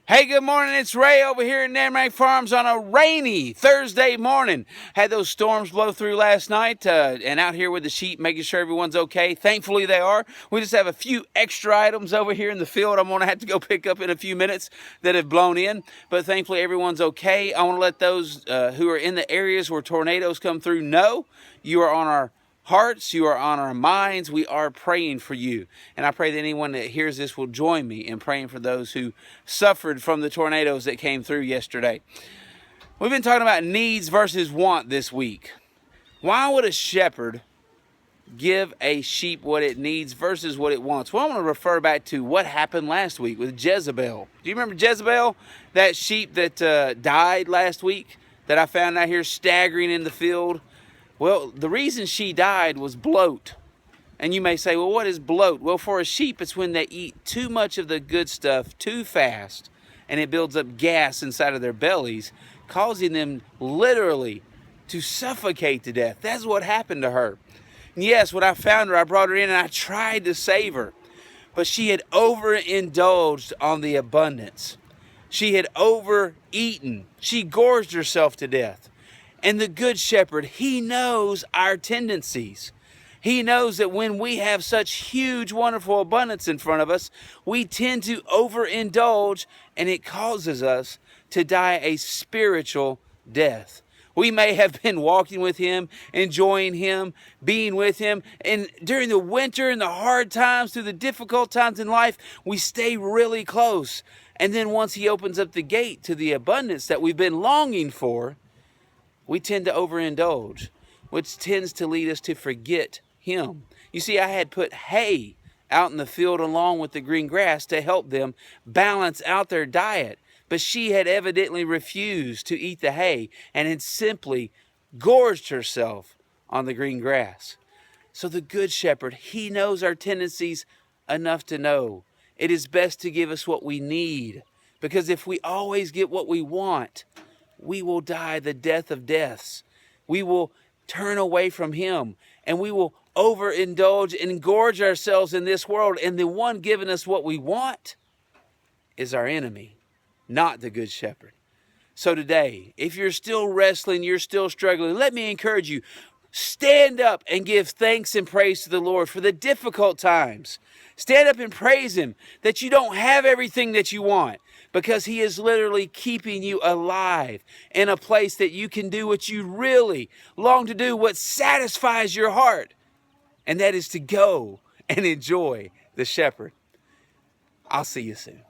Hey, good morning. It's Ray over here at Namrack Farms on a rainy Thursday morning. Had those storms blow through last night and out here with the sheep, making sure everyone's okay. Thankfully, they are. We just have a few extra items over here in the field I'm going to have to go pick up in a few minutes that have blown in. But thankfully, everyone's okay. I want to let those who are in the areas where tornadoes come through know you are on our hearts, you are on our minds. We are praying for you. And I pray that anyone that hears this will join me in praying for those who suffered from the tornadoes that came through yesterday. We've been talking about needs versus want this week. Why would a shepherd give a sheep what it needs versus what it wants? Well, I want to refer back to what happened last week with Jezebel. Do you remember Jezebel? That sheep that died last week that I found out here staggering in the field? Well, the reason she died was bloat. And you may say, well, what is bloat? Well, for a sheep, it's when they eat too much of the good stuff too fast, and it builds up gas inside of their bellies, causing them literally to suffocate to death. That's what happened to her. And yes, when I found her, I brought her in and I tried to save her. But she had overindulged on the abundance. She had overeaten. She gorged herself to death. And the Good Shepherd, he knows our tendencies. He knows that when we have such huge, wonderful abundance in front of us, we tend to overindulge, and it causes us to die a spiritual death. We may have been walking with him, enjoying him, being with him, and during the winter and the hard times, through the difficult times in life, we stay really close. And then once he opens up the gate to the abundance that we've been longing for, we tend to overindulge, which tends to lead us to forget him. You see, I had put hay out in the field along with the green grass to help them balance out their diet. But she had evidently refused to eat the hay and had simply gorged herself on the green grass. So the Good Shepherd, he knows our tendencies enough to know it is best to give us what we need. Because if we always get what we want, we will die the death of deaths. We will turn away from him, and we will overindulge and gorge ourselves in this world. And the one giving us what we want is our enemy, not the Good Shepherd. So today, if you're still wrestling, you're still struggling, let me encourage you. Stand up and give thanks and praise to the Lord for the difficult times. Stand up and praise him that you don't have everything that you want, because he is literally keeping you alive in a place that you can do what you really long to do, what satisfies your heart, and that is to go and enjoy the shepherd. I'll see you soon.